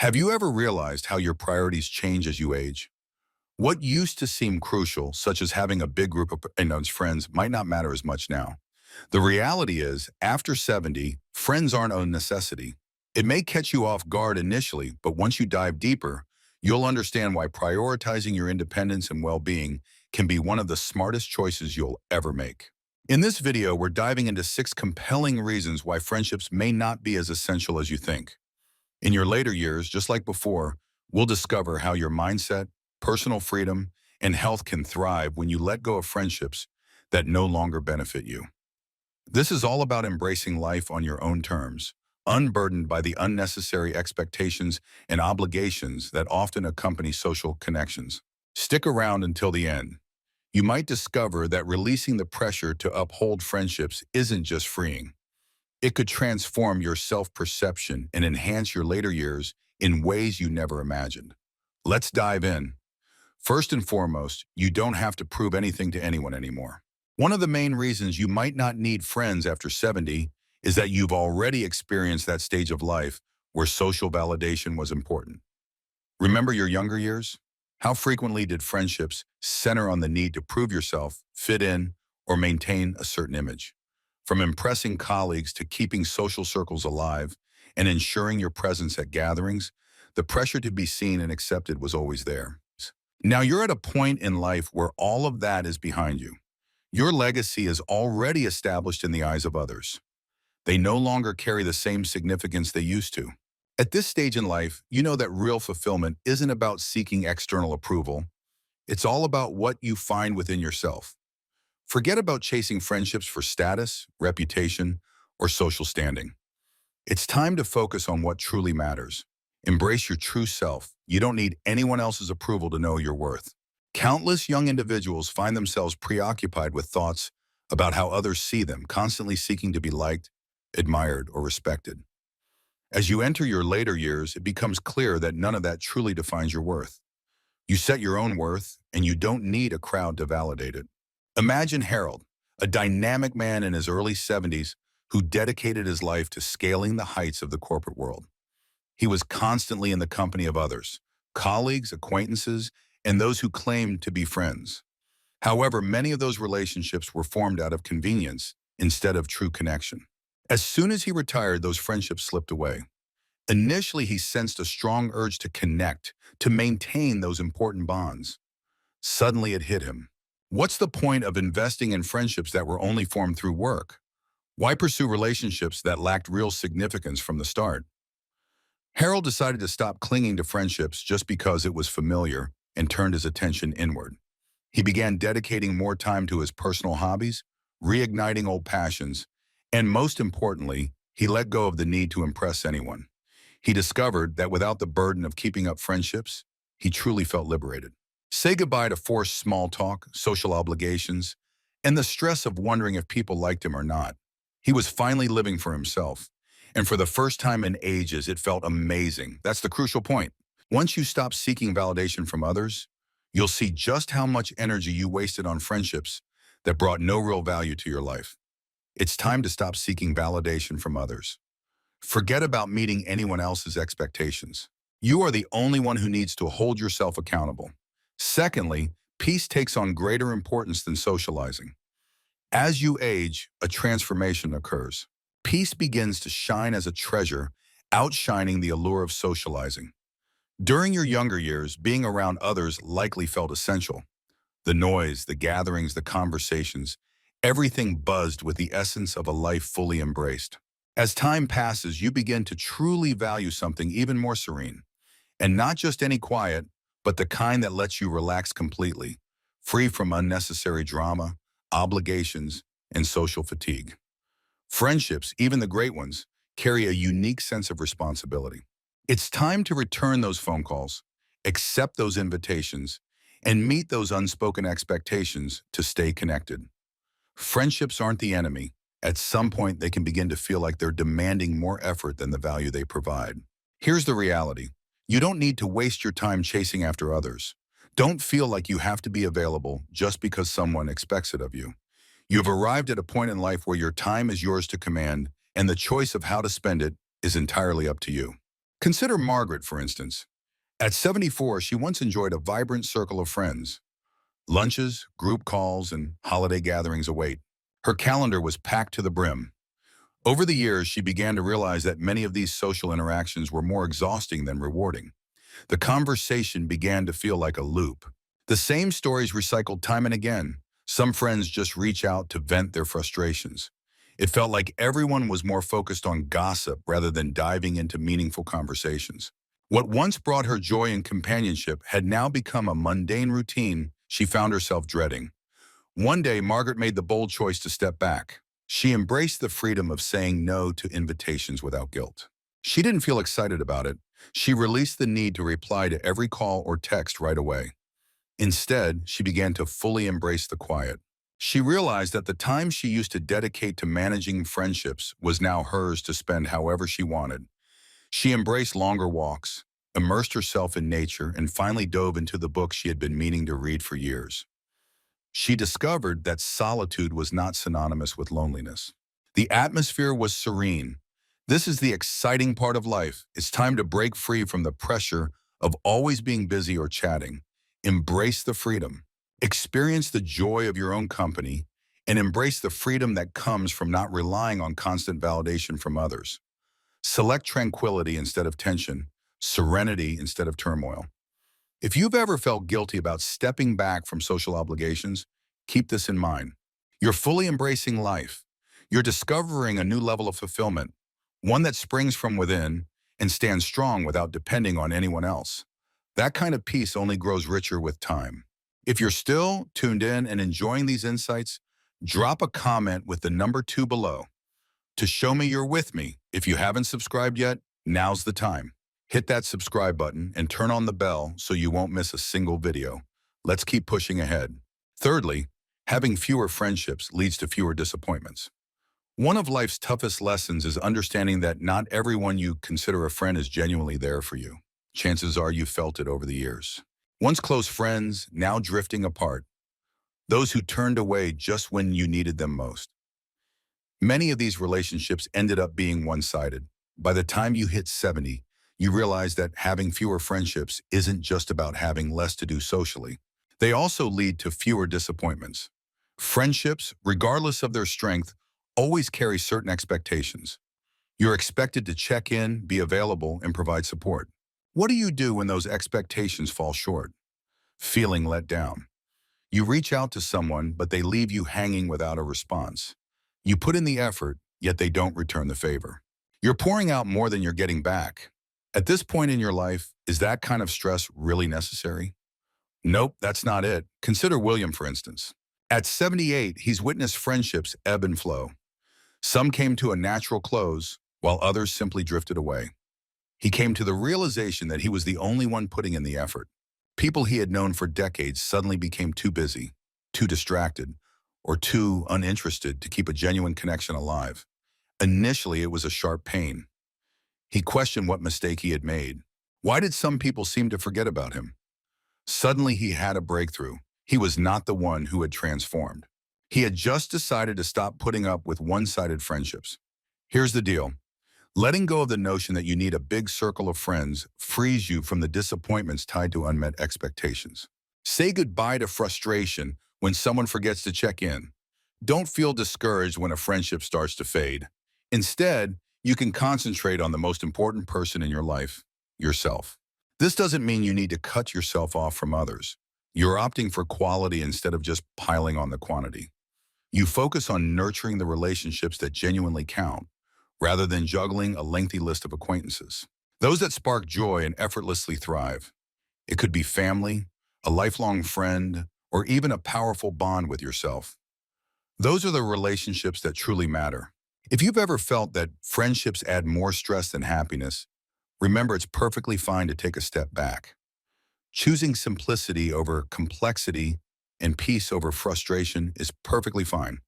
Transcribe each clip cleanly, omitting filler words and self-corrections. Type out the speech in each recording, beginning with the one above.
Have you ever realized how your priorities change as you age? What used to seem crucial, such as having a big group of friends, might not matter as much now. The reality is, after 70, friends aren't a necessity. It may catch you off guard initially, but once you dive deeper, you'll understand why prioritizing your independence and well-being can be one of the smartest choices you'll ever make. In this video, we're diving into 6 compelling reasons why friendships may not be as essential as you think. In your later years, just like before, we'll discover how your mindset, personal freedom, and health can thrive when you let go of friendships that no longer benefit you. This is all about embracing life on your own terms, unburdened by the unnecessary expectations and obligations that often accompany social connections. Stick around until the end. You might discover that releasing the pressure to uphold friendships isn't just freeing. It could transform your self-perception and enhance your later years in ways you never imagined. Let's dive in. First and foremost, you don't have to prove anything to anyone anymore. One of the main reasons you might not need friends after 70 is that you've already experienced that stage of life where social validation was important. Remember your younger years? How frequently did friendships center on the need to prove yourself, fit in, or maintain a certain image? From impressing colleagues to keeping social circles alive and ensuring your presence at gatherings, the pressure to be seen and accepted was always there. Now you're at a point in life where all of that is behind you. Your legacy is already established in the eyes of others. They no longer carry the same significance they used to. At this stage in life, you know that real fulfillment isn't about seeking external approval. It's all about what you find within yourself. Forget about chasing friendships for status, reputation, or social standing. It's time to focus on what truly matters. Embrace your true self. You don't need anyone else's approval to know your worth. Countless young individuals find themselves preoccupied with thoughts about how others see them, constantly seeking to be liked, admired, or respected. As you enter your later years, it becomes clear that none of that truly defines your worth. You set your own worth, and you don't need a crowd to validate it. Imagine Harold, a dynamic man in his early 70s who dedicated his life to scaling the heights of the corporate world. He was constantly in the company of others, colleagues, acquaintances, and those who claimed to be friends. However, many of those relationships were formed out of convenience instead of true connection. As soon as he retired, those friendships slipped away. Initially, he sensed a strong urge to connect, to maintain those important bonds. Suddenly, it hit him. What's the point of investing in friendships that were only formed through work? Why pursue relationships that lacked real significance from the start? Harold decided to stop clinging to friendships just because it was familiar and turned his attention inward. He began dedicating more time to his personal hobbies, reigniting old passions, and most importantly, he let go of the need to impress anyone. He discovered that without the burden of keeping up friendships, he truly felt liberated. Say goodbye to forced small talk, social obligations, and the stress of wondering if people liked him or not. He was finally living for himself. And for the first time in ages, it felt amazing. That's the crucial point. Once you stop seeking validation from others, you'll see just how much energy you wasted on friendships that brought no real value to your life. It's time to stop seeking validation from others. Forget about meeting anyone else's expectations. You are the only one who needs to hold yourself accountable. Secondly, peace takes on greater importance than socializing. As you age, a transformation occurs. Peace begins to shine as a treasure, outshining the allure of socializing. During your younger years, being around others likely felt essential. The noise, the gatherings, the conversations, everything buzzed with the essence of a life fully embraced. As time passes, you begin to truly value something even more serene. And not just any quiet, but the kind that lets you relax completely, free from unnecessary drama, obligations, and social fatigue. Friendships, even the great ones, carry a unique sense of responsibility. It's time to return those phone calls, accept those invitations, and meet those unspoken expectations to stay connected. Friendships aren't the enemy. At some point, they can begin to feel like they're demanding more effort than the value they provide. Here's the reality. You don't need to waste your time chasing after others. Don't feel like you have to be available just because someone expects it of you. You've arrived at a point in life where your time is yours to command, and the choice of how to spend it is entirely up to you. Consider Margaret, for instance. At 74, she once enjoyed a vibrant circle of friends. Lunches, group calls, and holiday gatherings await. Her calendar was packed to the brim. Over the years, she began to realize that many of these social interactions were more exhausting than rewarding. The conversation began to feel like a loop. The same stories recycled time and again. Some friends just reach out to vent their frustrations. It felt like everyone was more focused on gossip rather than diving into meaningful conversations. What once brought her joy and companionship had now become a mundane routine she found herself dreading. One day, Margaret made the bold choice to step back. She embraced the freedom of saying no to invitations without guilt. She didn't feel excited about it. She released the need to reply to every call or text right away. Instead, she began to fully embrace the quiet. She realized that the time she used to dedicate to managing friendships was now hers to spend however she wanted. She embraced longer walks, immersed herself in nature, and finally dove into the book she had been meaning to read for years. She discovered that solitude was not synonymous with loneliness. The atmosphere was serene. This is the exciting part of life. It's time to break free from the pressure of always being busy or chatting. Embrace the freedom. Experience the joy of your own company and embrace the freedom that comes from not relying on constant validation from others. Select tranquility instead of tension, serenity instead of turmoil. If you've ever felt guilty about stepping back from social obligations, keep this in mind. You're fully embracing life. You're discovering a new level of fulfillment, one that springs from within and stands strong without depending on anyone else. That kind of peace only grows richer with time. If you're still tuned in and enjoying these insights, drop a comment with the number 2 below to show me you're with me. If you haven't subscribed yet, now's the time. Hit that subscribe button and turn on the bell so you won't miss a single video. Let's keep pushing ahead. Thirdly, having fewer friendships leads to fewer disappointments. One of life's toughest lessons is understanding that not everyone you consider a friend is genuinely there for you. Chances are you felt it over the years. Once close friends, now drifting apart. Those who turned away just when you needed them most. Many of these relationships ended up being one-sided. By the time you hit 70, you realize that having fewer friendships isn't just about having less to do socially. They also lead to fewer disappointments. Friendships, regardless of their strength, always carry certain expectations. You're expected to check in, be available, and provide support. What do you do when those expectations fall short? Feeling let down. You reach out to someone, but they leave you hanging without a response. You put in the effort, yet they don't return the favor. You're pouring out more than you're getting back. At this point in your life, is that kind of stress really necessary? Nope, that's not it. Consider William, for instance. At 78, he's witnessed friendships ebb and flow. Some came to a natural close, while others simply drifted away. He came to the realization that he was the only one putting in the effort. People he had known for decades suddenly became too busy, too distracted, or too uninterested to keep a genuine connection alive. Initially, it was a sharp pain. He questioned what mistake he had made. Why did some people seem to forget about him? Suddenly, he had a breakthrough. He was not the one who had transformed. He had just decided to stop putting up with one-sided friendships. Here's the deal. Letting go of the notion that you need a big circle of friends frees you from the disappointments tied to unmet expectations. Say goodbye to frustration when someone forgets to check in. Don't feel discouraged when a friendship starts to fade. Instead, you can concentrate on the most important person in your life, yourself. This doesn't mean you need to cut yourself off from others. You're opting for quality instead of just piling on the quantity. You focus on nurturing the relationships that genuinely count, rather than juggling a lengthy list of acquaintances. Those that spark joy and effortlessly thrive. It could be family, a lifelong friend, or even a powerful bond with yourself. Those are the relationships that truly matter. If you've ever felt that friendships add more stress than happiness, remember it's perfectly fine to take a step back. Choosing simplicity over complexity and peace over frustration is perfectly fine.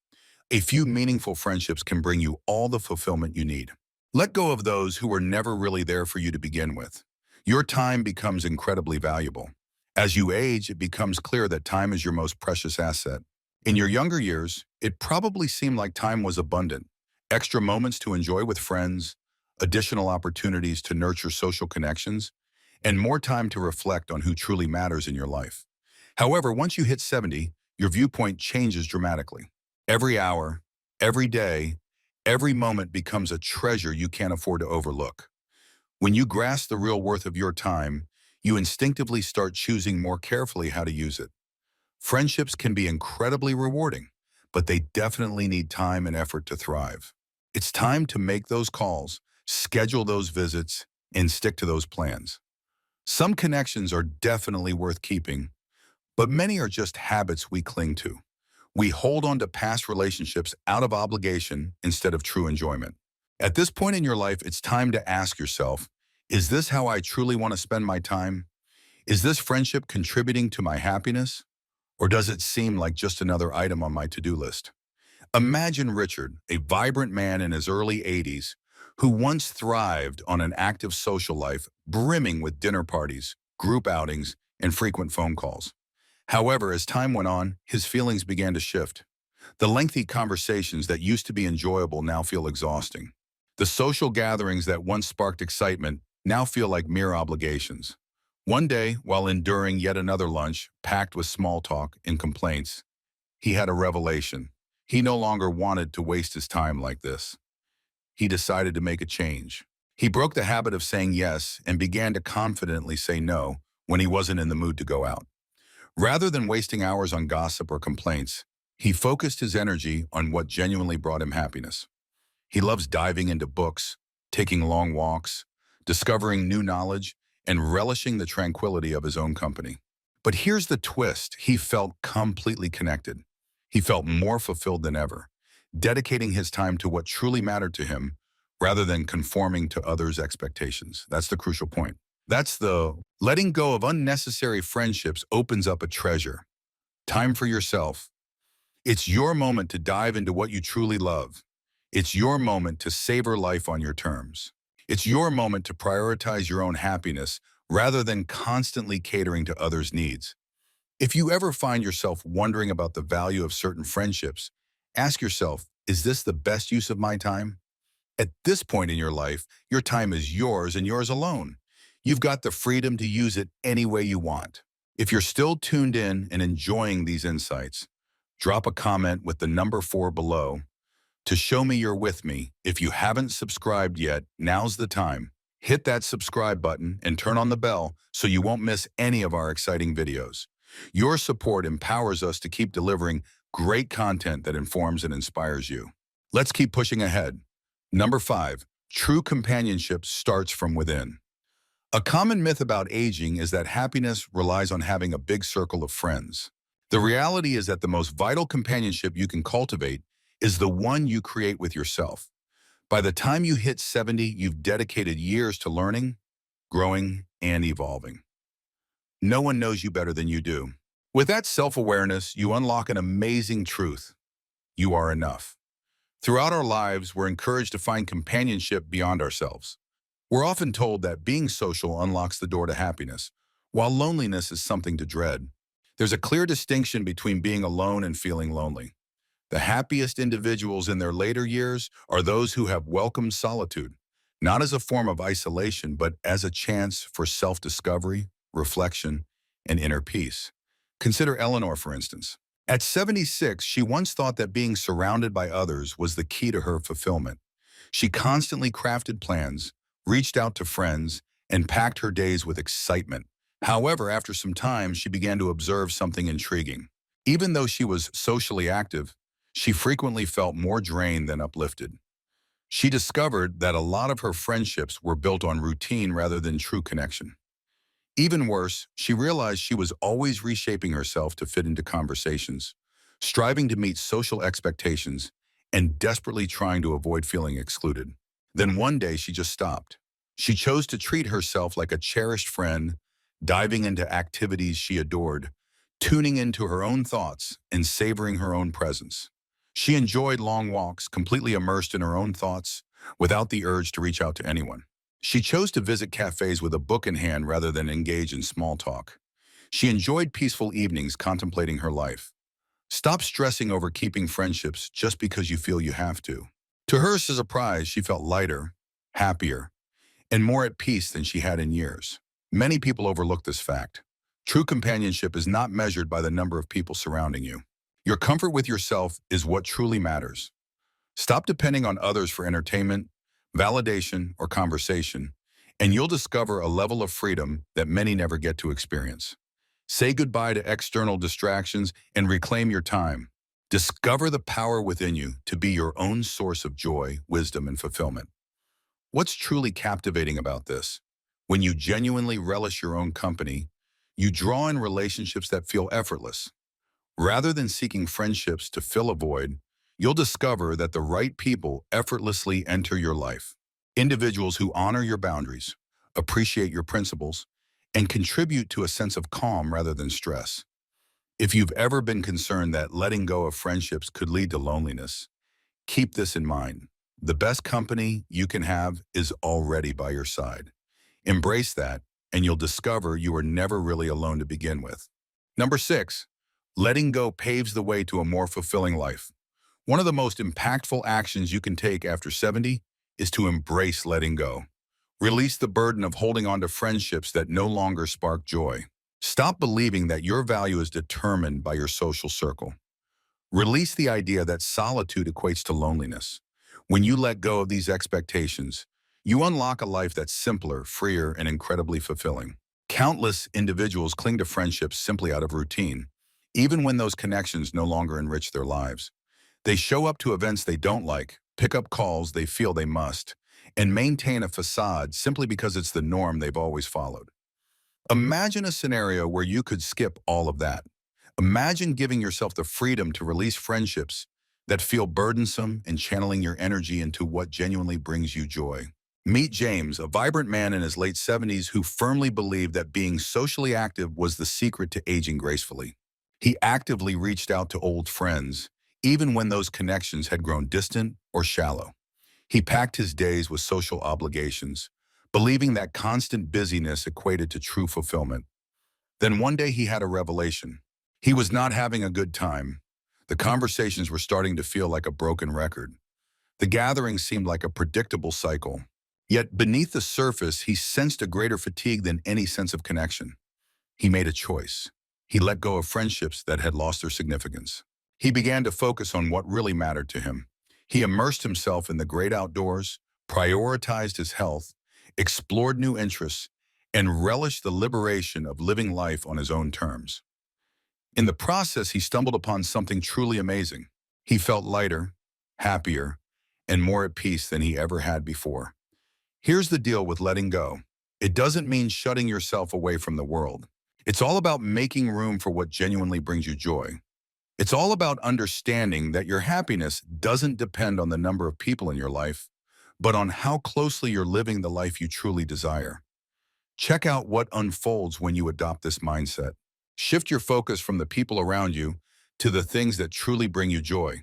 A few meaningful friendships can bring you all the fulfillment you need. Let go of those who were never really there for you to begin with. Your time becomes incredibly valuable. As you age, it becomes clear that time is your most precious asset. In your younger years, it probably seemed like time was abundant. Extra moments to enjoy with friends, additional opportunities to nurture social connections, and more time to reflect on who truly matters in your life. However, once you hit 70, your viewpoint changes dramatically. Every hour, every day, every moment becomes a treasure you can't afford to overlook. When you grasp the real worth of your time, you instinctively start choosing more carefully how to use it. Friendships can be incredibly rewarding, but they definitely need time and effort to thrive. It's time to make those calls, schedule those visits, and stick to those plans. Some connections are definitely worth keeping, but many are just habits we cling to. We hold on to past relationships out of obligation instead of true enjoyment. At this point in your life, it's time to ask yourself, is this how I truly want to spend my time? Is this friendship contributing to my happiness? Or does it seem like just another item on my to-do list? Imagine Richard, a vibrant man in his early 80s, who once thrived on an active social life brimming with dinner parties, group outings, and frequent phone calls. However, as time went on, his feelings began to shift. The lengthy conversations that used to be enjoyable now feel exhausting. The social gatherings that once sparked excitement now feel like mere obligations. One day, while enduring yet another lunch packed with small talk and complaints, he had a revelation. He no longer wanted to waste his time like this. He decided to make a change. He broke the habit of saying yes and began to confidently say no when he wasn't in the mood to go out. Rather than wasting hours on gossip or complaints, he focused his energy on what genuinely brought him happiness. He loves diving into books, taking long walks, discovering new knowledge, and relishing the tranquility of his own company. But here's the twist. He felt completely connected. He felt more fulfilled than ever, dedicating his time to what truly mattered to him rather than conforming to others' expectations. That's the crucial point. That's the letting go of unnecessary friendships opens up a treasure. Time for yourself. It's your moment to dive into what you truly love. It's your moment to savor life on your terms. It's your moment to prioritize your own happiness rather than constantly catering to others' needs. If you ever find yourself wondering about the value of certain friendships, ask yourself, is this the best use of my time? At this point in your life, your time is yours and yours alone. You've got the freedom to use it any way you want. If you're still tuned in and enjoying these insights, drop a comment with the number 4 below to show me you're with me. If you haven't subscribed yet, now's the time. Hit that subscribe button and turn on the bell so you won't miss any of our exciting videos. Your support empowers us to keep delivering great content that informs and inspires you. Let's keep pushing ahead. Number 5, true companionship starts from within. A common myth about aging is that happiness relies on having a big circle of friends. The reality is that the most vital companionship you can cultivate is the one you create with yourself. By the time you hit 70, you've dedicated years to learning, growing, and evolving. No one knows you better than you do. With that self-awareness, you unlock an amazing truth. You are enough. Throughout our lives, we're encouraged to find companionship beyond ourselves. We're often told that being social unlocks the door to happiness, while loneliness is something to dread. There's a clear distinction between being alone and feeling lonely. The happiest individuals in their later years are those who have welcomed solitude, not as a form of isolation, but as a chance for self-discovery, reflection, and inner peace. Consider Eleanor, for instance. At 76, she once thought that being surrounded by others was the key to her fulfillment. She constantly crafted plans, reached out to friends, and packed her days with excitement. However, after some time, she began to observe something intriguing. Even though she was socially active, she frequently felt more drained than uplifted. She discovered that a lot of her friendships were built on routine rather than true connection. Even worse, she realized she was always reshaping herself to fit into conversations, striving to meet social expectations, and desperately trying to avoid feeling excluded. Then one day she just stopped. She chose to treat herself like a cherished friend, diving into activities she adored, tuning into her own thoughts and savoring her own presence. She enjoyed long walks, completely immersed in her own thoughts, without the urge to reach out to anyone. She chose to visit cafes with a book in hand rather than engage in small talk. She enjoyed peaceful evenings contemplating her life. Stop stressing over keeping friendships just because you feel you have to. To her surprise, she felt lighter, happier, and more at peace than she had in years. Many people overlook this fact. True companionship is not measured by the number of people surrounding you. Your comfort with yourself is what truly matters. Stop depending on others for entertainment, validation, or conversation, and you'll discover a level of freedom that many never get to experience. Say goodbye to external distractions and reclaim your time. Discover the power within you to be your own source of joy, wisdom, and fulfillment. What's truly captivating about this? When you genuinely relish your own company, you draw in relationships that feel effortless. Rather than seeking friendships to fill a void, you'll discover that the right people effortlessly enter your life. Individuals who honor your boundaries, appreciate your principles, and contribute to a sense of calm rather than stress. If you've ever been concerned that letting go of friendships could lead to loneliness, keep this in mind. The best company you can have is already by your side. Embrace that, and you'll discover you were never really alone to begin with. Number 6, letting go paves the way to a more fulfilling life. One of the most impactful actions you can take after 70 is to embrace letting go. Release the burden of holding on to friendships that no longer spark joy. Stop believing that your value is determined by your social circle. Release the idea that solitude equates to loneliness. When you let go of these expectations, you unlock a life that's simpler, freer, and incredibly fulfilling. Countless individuals cling to friendships simply out of routine, even when those connections no longer enrich their lives. They show up to events they don't like, pick up calls they feel they must, and maintain a facade simply because it's the norm they've always followed. Imagine a scenario where you could skip all of that. Imagine giving yourself the freedom to release friendships that feel burdensome and channeling your energy into what genuinely brings you joy. Meet James, a vibrant man in his late 70s who firmly believed that being socially active was the secret to aging gracefully. He actively reached out to old friends, even when those connections had grown distant or shallow. He packed his days with social obligations, believing that constant busyness equated to true fulfillment. Then one day he had a revelation. He was not having a good time. The conversations were starting to feel like a broken record. The gatherings seemed like a predictable cycle. Yet beneath the surface, he sensed a greater fatigue than any sense of connection. He made a choice. He let go of friendships that had lost their significance. He began to focus on what really mattered to him. He immersed himself in the great outdoors, prioritized his health, explored new interests, and relished the liberation of living life on his own terms. In the process, he stumbled upon something truly amazing. He felt lighter, happier, and more at peace than he ever had before. Here's the deal with letting go. It doesn't mean shutting yourself away from the world. It's all about making room for what genuinely brings you joy. It's all about understanding that your happiness doesn't depend on the number of people in your life, but on how closely you're living the life you truly desire. Check out what unfolds when you adopt this mindset. Shift your focus from the people around you to the things that truly bring you joy.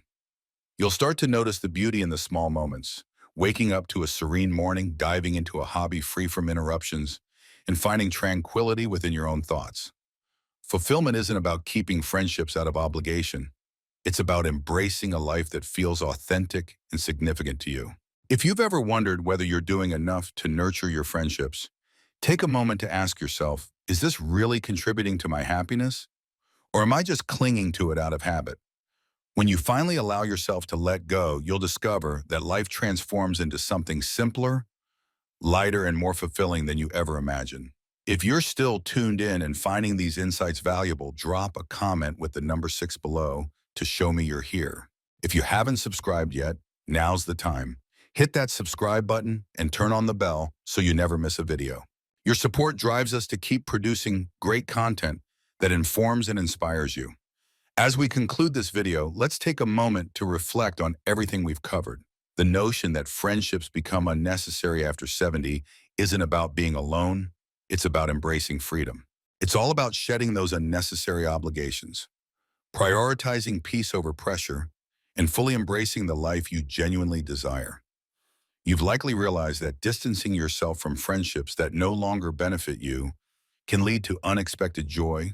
You'll start to notice the beauty in the small moments, waking up to a serene morning, diving into a hobby free from interruptions, and finding tranquility within your own thoughts. Fulfillment isn't about keeping friendships out of obligation. It's about embracing a life that feels authentic and significant to you. If you've ever wondered whether you're doing enough to nurture your friendships, take a moment to ask yourself, is this really contributing to my happiness? Or am I just clinging to it out of habit? When you finally allow yourself to let go, you'll discover that life transforms into something simpler, lighter, and more fulfilling than you ever imagined. If you're still tuned in and finding these insights valuable, drop a comment with the number 6 below to show me you're here. If you haven't subscribed yet, now's the time. Hit that subscribe button and turn on the bell so you never miss a video. Your support drives us to keep producing great content that informs and inspires you. As we conclude this video, let's take a moment to reflect on everything we've covered. The notion that friendships become unnecessary after 70 isn't about being alone. It's about embracing freedom. It's all about shedding those unnecessary obligations, prioritizing peace over pressure, and fully embracing the life you genuinely desire. You've likely realized that distancing yourself from friendships that no longer benefit you can lead to unexpected joy,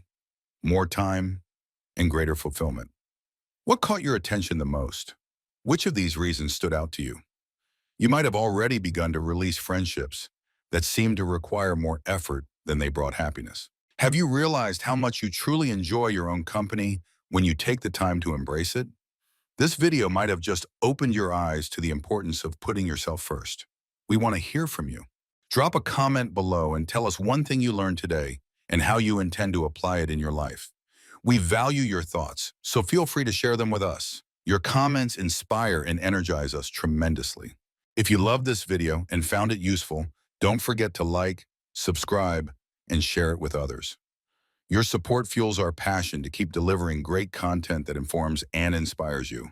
more time, and greater fulfillment. What caught your attention the most? Which of these reasons stood out to you? You might have already begun to release friendships that seem to require more effort than they brought happiness. Have you realized how much you truly enjoy your own company when you take the time to embrace it? This video might have just opened your eyes to the importance of putting yourself first. We want to hear from you. Drop a comment below and tell us one thing you learned today and how you intend to apply it in your life. We value your thoughts, so feel free to share them with us. Your comments inspire and energize us tremendously. If you loved this video and found it useful, don't forget to like, subscribe, and share it with others. Your support fuels our passion to keep delivering great content that informs and inspires you.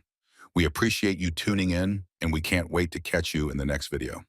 We appreciate you tuning in, and we can't wait to catch you in the next video.